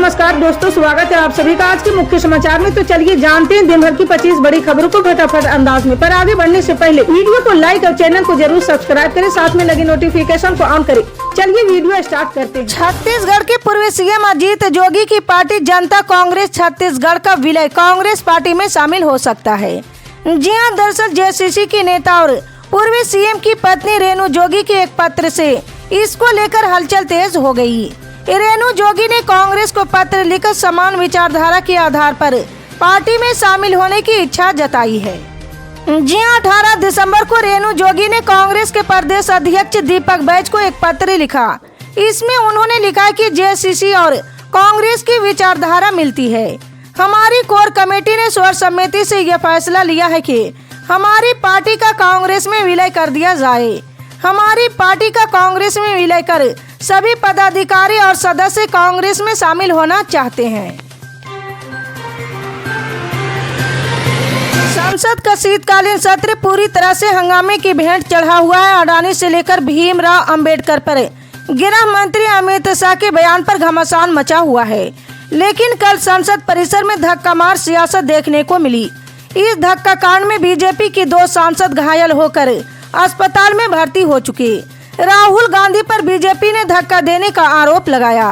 नमस्कार दोस्तों, स्वागत है आप सभी का आज के मुख्य समाचार में। तो चलिए जानते हैं दिन भर की 25 बड़ी खबरों को फटाफट अंदाज में। पर आगे बढ़ने से पहले वीडियो को लाइक और चैनल को जरूर सब्सक्राइब करें, साथ में लगे नोटिफिकेशन को ऑन करें। चलिए वीडियो स्टार्ट करते हैं। छत्तीसगढ़ के पूर्व सीएम अजीत जोगी की पार्टी जनता कांग्रेस छत्तीसगढ़ का विलय कांग्रेस पार्टी में शामिल हो सकता है। जी हां, दरअसल जेसीसी के नेता और पूर्व सीएम की पत्नी रेणु जोगी के एक पत्र से इसको लेकर हलचल तेज हो गई। रेणु जोगी ने कांग्रेस को पत्र लिखकर समान विचारधारा के आधार पर पार्टी में शामिल होने की इच्छा जताई है। जी हां, 18 दिसंबर को रेणु जोगी ने कांग्रेस के प्रदेश अध्यक्ष दीपक बैज को एक पत्र लिखा। इसमें उन्होंने लिखा कि जेसीसी और कांग्रेस की विचारधारा मिलती है। हमारी कोर कमेटी ने सर्वसम्मति से यह फैसला लिया है कि हमारी पार्टी का कांग्रेस में विलय कर दिया जाए। हमारी पार्टी का कांग्रेस में विलय कर सभी पदाधिकारी और सदस्य कांग्रेस में शामिल होना चाहते हैं। संसद का शीतकालीन सत्र पूरी तरह से हंगामे की भेंट चढ़ा हुआ है। अडानी से लेकर भीमराव अंबेडकर पर गृह मंत्री अमित शाह के बयान पर घमासान मचा हुआ है। लेकिन कल संसद परिसर में धक्का मार सियासत देखने को मिली। इस धक्का कांड में बीजेपी की 2 सांसद घायल होकर अस्पताल में भर्ती हो चुके। राहुल गांधी पर बीजेपी ने धक्का देने का आरोप लगाया।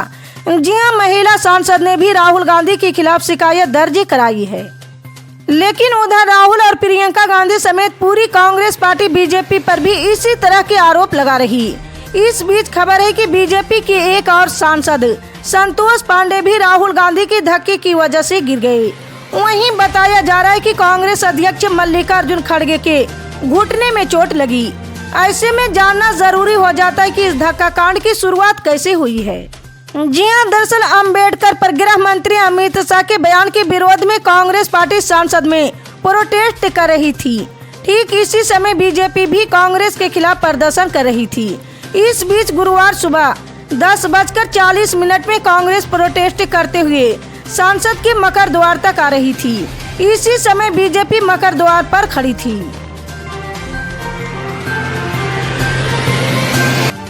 जी हां, महिला सांसद ने भी राहुल गांधी के खिलाफ शिकायत दर्ज कराई है। लेकिन उधर राहुल और प्रियंका गांधी समेत पूरी कांग्रेस पार्टी बीजेपी पर भी इसी तरह के आरोप लगा रही। इस बीच खबर है कि बीजेपी की एक और सांसद संतोष पांडे भी राहुल गांधी के धक्के की वजह से गिर गए। वहीं बताया जा रहा है कि कांग्रेस अध्यक्ष मल्लिकार्जुन खड़गे के घुटने में चोट लगी। ऐसे में जानना जरूरी हो जाता है कि इस धक्का कांड की शुरुआत कैसे हुई है। जी हां, दरअसल अंबेडकर पर गृह मंत्री अमित शाह के बयान के विरोध में कांग्रेस पार्टी संसद में प्रोटेस्ट कर रही थी। ठीक इसी समय बीजेपी भी कांग्रेस के खिलाफ प्रदर्शन कर रही थी। इस बीच गुरुवार सुबह 10:40 में कांग्रेस प्रोटेस्ट करते हुए संसद के मकर द्वार तक आ रही थी। इसी समय बीजेपी मकर द्वार पर खड़ी थी।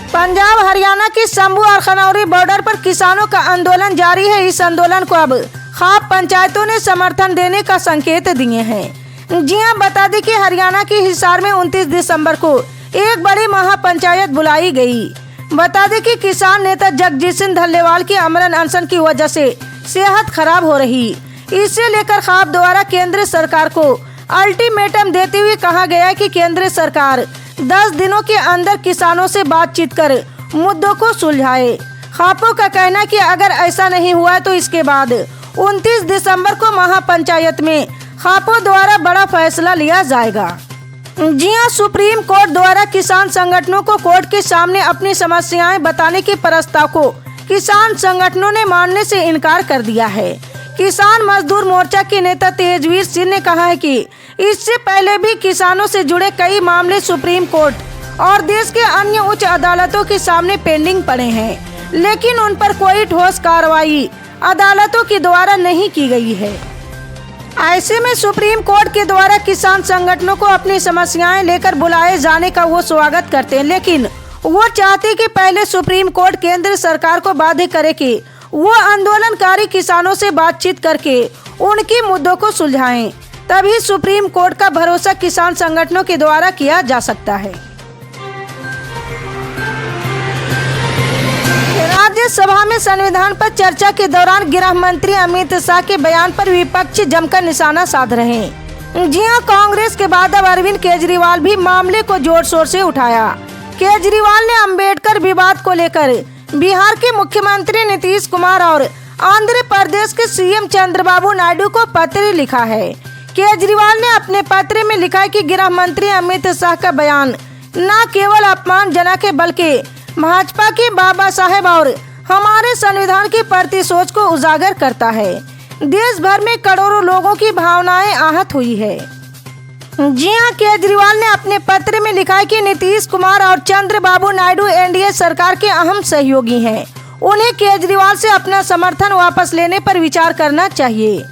पंजाब हरियाणा की शंभू और खनौरी बॉर्डर पर किसानों का आंदोलन जारी है। इस आंदोलन को अब खाप पंचायतों ने समर्थन देने का संकेत दिए हैं। जी हां, बता दें कि हरियाणा के हिसार में 29 दिसंबर को एक बड़ी महापंचायत बुलाई गई। बता दें कि किसान नेता जगजीत सिंह धल्लेवाल की अमरण अनशन की वजह से सेहत खराब हो रही। इसे लेकर खाप द्वारा केंद्र सरकार को अल्टीमेटम देते हुए कहा गया कि केंद्र सरकार 10 दिनों के अंदर किसानों से बातचीत कर मुद्दों को सुलझाए। खापों का कहना है कि अगर ऐसा नहीं हुआ तो इसके बाद 29 दिसंबर को महापंचायत में खापों द्वारा बड़ा फैसला लिया जाएगा। जी हां, सुप्रीम कोर्ट द्वारा किसान संगठनों को कोर्ट के सामने अपनी समस्याएं बताने के प्रस्ताव को किसान संगठनों ने मानने से इनकार कर दिया है। किसान मजदूर मोर्चा के नेता तेजवीर सिंह ने कहा है कि इससे पहले भी किसानों से जुड़े कई मामले सुप्रीम कोर्ट और देश के अन्य उच्च अदालतों के सामने पेंडिंग पड़े हैं, लेकिन उन पर कोई ठोस कार्रवाई अदालतों के द्वारा नहीं की गई है। ऐसे में सुप्रीम कोर्ट के द्वारा किसान संगठनों को अपनी समस्याएं लेकर बुलाए जाने का वो स्वागत करते हैं, लेकिन वो चाहते कि पहले सुप्रीम कोर्ट केंद्र सरकार को बाध्य करे कि वो आंदोलनकारी किसानों से बातचीत करके उनके मुद्दों को सुलझाएं। तभी सुप्रीम कोर्ट का भरोसा किसान संगठनों के द्वारा किया जा सकता है। राज्यसभा में संविधान पर चर्चा के दौरान गृह मंत्री अमित शाह के बयान पर विपक्ष जमकर निशाना साध रहे हैं। जी हां, कांग्रेस के बाद अब अरविंद केजरीवाल भी मामले को जोर शोर से उठाया। केजरीवाल ने अंबेडकर विवाद को लेकर बिहार के मुख्यमंत्री नीतीश कुमार और आंध्र प्रदेश के सीएम चंद्रबाबू नायडू को पत्र लिखा है। केजरीवाल ने अपने पत्र में लिखा है कि गृह मंत्री अमित शाह का बयान न केवल अपमानजनक है बल्कि भाजपा के बाबा साहेब और हमारे संविधान की प्रति सोच को उजागर करता है। देश भर में करोड़ों लोगों की भावनाएं आहत हुई है। जी हां, केजरीवाल ने अपने पत्र में लिखा है कि नीतीश कुमार और चंद्रबाबू नायडू एनडीए सरकार के अहम सहयोगी हैं। उन्हें केजरीवाल से अपना समर्थन वापस लेने पर विचार करना चाहिए।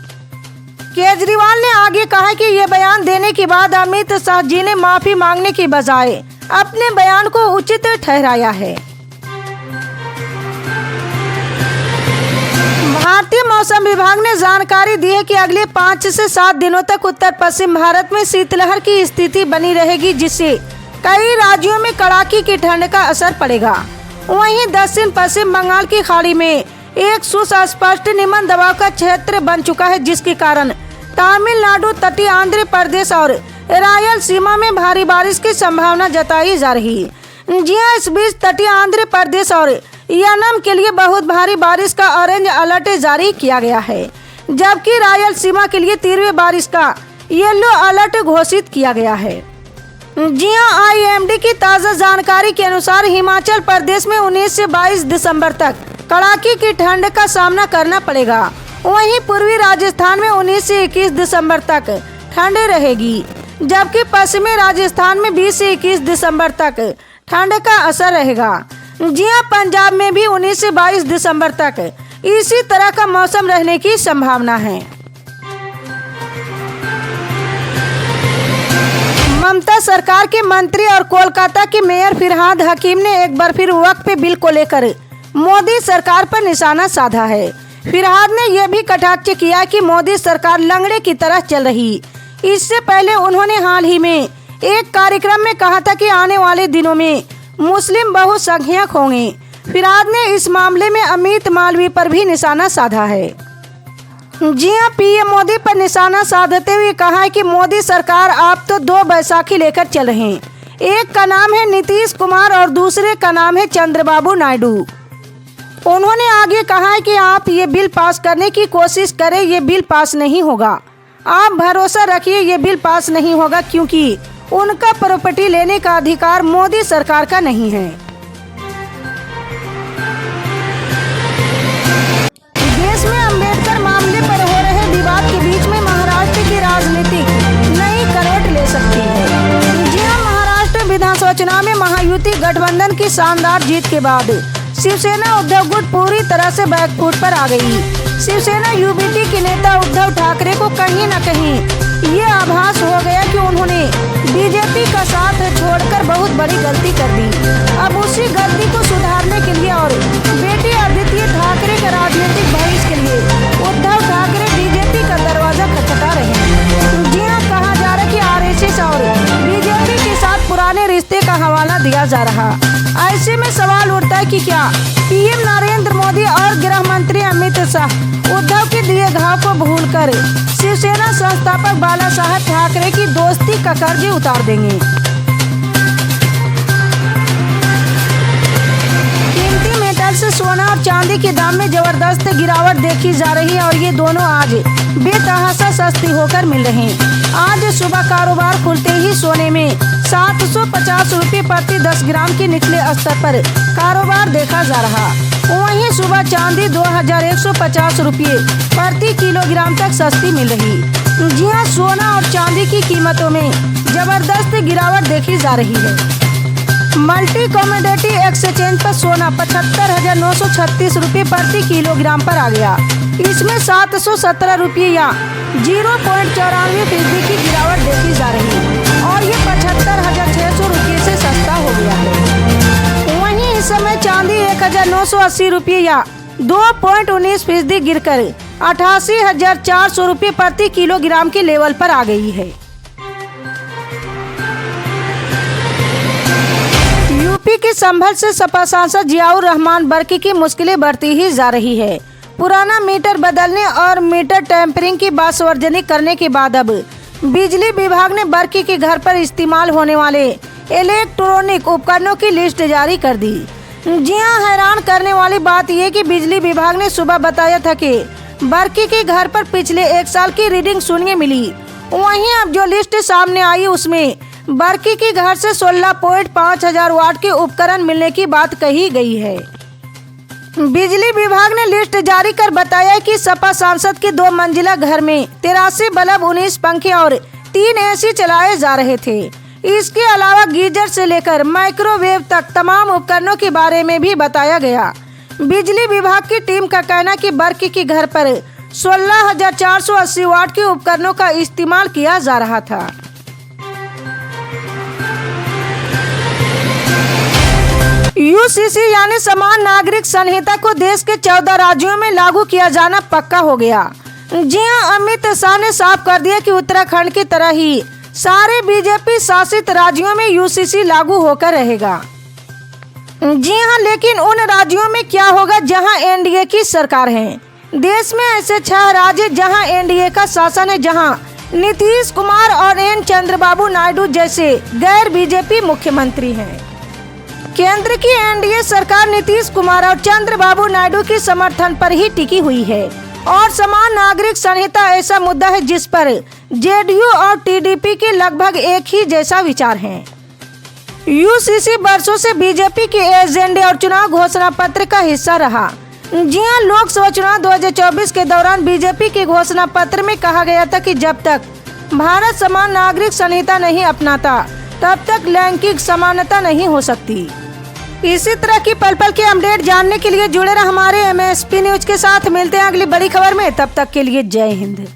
केजरीवाल ने आगे कहा कि ये बयान देने के बाद अमित शाह जी ने माफी मांगने की बजाय अपने बयान को उचित ठहराया है। भारतीय मौसम विभाग ने जानकारी दी है कि अगले 5 से 7 दिनों तक उत्तर पश्चिम भारत में शीतलहर की स्थिति बनी रहेगी, जिससे कई राज्यों में कड़ाके की ठंड का असर पड़ेगा। वहीं दक्षिण पश्चिम बंगाल की खाड़ी में एक सुस्पष्ट निम्न दबाव का क्षेत्र बन चुका है, जिसके कारण तमिलनाडु, तटीय आंध्र प्रदेश और रायलसीमा में भारी बारिश की संभावना जताई जा रही है। जी हां, इस बीच तटीय आंध्र प्रदेश और यानम के लिए बहुत भारी बारिश का ऑरेंज अलर्ट जारी किया गया है, जबकि रायलसीमा के लिए तीव्र बारिश का येलो अलर्ट घोषित किया गया है। जी हां, IMD की ताज़ा जानकारी के अनुसार हिमाचल प्रदेश में 19 से 22 दिसंबर तक कड़ाके की ठंड का सामना करना पड़ेगा। वहीं पूर्वी राजस्थान में 19 से 21 दिसंबर तक ठंड रहेगी, जबकि पश्चिमी राजस्थान में 20 से 21 दिसंबर तक ठंड का असर रहेगा। जी हां, पंजाब में भी 19 से 22 दिसंबर तक इसी तरह का मौसम रहने की संभावना है। ममता सरकार के मंत्री और कोलकाता के मेयर फिरहाद हकीम ने एक बार फिर वक्फ बिल को लेकर मोदी सरकार पर निशाना साधा है। फिरहाद ने यह भी कटाक्ष किया कि मोदी सरकार लंगड़े की तरह चल रही। इससे पहले उन्होंने हाल ही में एक कार्यक्रम में कहा था कि आने वाले दिनों में मुस्लिम बहुसंख्यक होंगे। फिरहाद ने इस मामले में अमित मालवीय पर भी निशाना साधा है। जी हां, PM मोदी पर निशाना साधते हुए कहा है कि मोदी सरकार आप तो 2 बैसाखी लेकर चल रहे हैं। एक का नाम है नीतीश कुमार और दूसरे का नाम है चंद्रबाबू नायडू। उन्होंने आगे कहा है कि आप ये बिल पास करने की कोशिश करें, ये बिल पास नहीं होगा। आप भरोसा रखिए, ये बिल पास नहीं होगा, क्योंकि उनका प्रॉपर्टी लेने का अधिकार मोदी सरकार का नहीं है। देश में अंबेडकर मामले पर हो रहे विवाद के बीच में महाराष्ट्र की राजनीति नई करवट ले सकती है। जी हां, महाराष्ट्र विधानसभा चुनाव में महायुति गठबंधन की शानदार जीत के बाद शिवसेना उद्धव गुट पूरी तरह से बैकफुट पर आ गई। शिवसेना UBT के नेता उद्धव ठाकरे को कहीं न कहीं ये आभास हो गया कि उन्होंने BJP का साथ छोड़कर बहुत बड़ी गलती कर दी। अब उसी गलती को सुधारने के लिए और बेटे आदित्य ठाकरे का राजनीतिक भविष्य के लिए उद्धव ठाकरे BJP का दरवाजा खटखटा रहे हैं। जी हां, कहा जा रहा है कि RSS और BJP के साथ पुराने रिश्ते का हवाला दिया जा रहा। ऐसे में सवाल उठता है कि क्या PM नरेंद्र मोदी और गृह मंत्री अमित शाह उद्धव के दिए घाव को भूलकर शिवसेना संस्थापक बाला साहब ठाकरे की दोस्ती का कर्ज उतार देंगे। कीमती मेटल से सोना और चांदी के दाम में जबरदस्त गिरावट देखी जा रही है और ये दोनों आज बेतहाशा सस्ती होकर मिल रहे हैं। आज सुबह कारोबार खुलते ही सोने में 750 रुपये प्रति 10 ग्राम के निचले स्तर पर कारोबार देखा जा रहा। वहीं सुबह चांदी 2150 रुपये प्रति किलोग्राम तक सस्ती मिल रही। जी हां, सोना और चांदी की कीमतों में जबरदस्त गिरावट देखी जा रही है। मल्टी कमोडिटी एक्सचेंज पर सोना 75,936 रुपये प्रति किलोग्राम पर आ गया। इसमें 717 रुपये या 0.94% की गिरावट देखी जा रही है और ये 75,600 रुपये से सस्ता हो गया है। वहीं इस समय चांदी 1,980 रुपये या 2.19% गिरकर 88,400 रुपये प्रति किलोग्राम के लेवल पर आ गई है। यूपी के संभल से सपा सांसद जियाउर रहमान बर्की की मुश्किलें बढ़ती ही जा रही है। पुराना मीटर बदलने और मीटर टेम्परिंग की बात सार्वजनिक करने के बाद अब बिजली विभाग ने बर्की के घर पर इस्तेमाल होने वाले इलेक्ट्रॉनिक उपकरणों की लिस्ट जारी कर दी। जी हां, हैरान करने वाली बात यह कि बिजली विभाग ने सुबह बताया था कि बर्की के घर पर पिछले 1 साल की रीडिंग शून्य मिली। वहीं अब जो लिस्ट सामने आई उसमें बर्की के घर से 16.5 हजार वाट के उपकरण मिलने की बात कही गई है। बिजली विभाग ने लिस्ट जारी कर बताया कि सपा सांसद के 2 मंजिला घर में 83 बल्ब, 19 पंखे और 3 AC चलाए जा रहे थे। इसके अलावा गीजर से लेकर माइक्रोवेव तक तमाम उपकरणों के बारे में भी बताया गया। बिजली विभाग की टीम का कहना कि बर्की के घर पर 16,480 वाट के उपकरणों का इस्तेमाल किया जा रहा था। यूसीसी यानी समान नागरिक संहिता को देश के 14 राज्यों में लागू किया जाना पक्का हो गया। जी हां, अमित शाह ने साफ कर दिया कि उत्तराखंड की तरह ही सारे बीजेपी शासित राज्यों में यूसीसी लागू होकर रहेगा। जी हां, लेकिन उन राज्यों में क्या होगा जहां एनडीए की सरकार है। देश में ऐसे 6 राज्य जहां एनडीए का शासन है, जहां नीतीश कुमार और एन चंद्रबाबू नायडू जैसे गैर बीजेपी मुख्यमंत्री हैं। केंद्र की एनडीए सरकार नीतीश कुमार और चंद्रबाबू नायडू के समर्थन पर ही टिकी हुई है और समान नागरिक संहिता ऐसा मुद्दा है जिस पर जेडीयू और टीडीपी के लगभग एक ही जैसा विचार है। यूसीसी वर्षों से बीजेपी के एजेंडे और चुनाव घोषणा पत्र का हिस्सा रहा। जी हां, लोकसभा चुनाव 2024 के दौरान बीजेपी के घोषणा पत्र में कहा गया था कि जब तक भारत समान नागरिक संहिता नहीं अपनाता तब तक लैंगिक समानता नहीं हो सकती। इसी तरह की पल पल के अपडेट जानने के लिए जुड़े रहे हमारे MSP न्यूज के साथ। मिलते हैं अगली बड़ी खबर में, तब तक के लिए जय हिंद।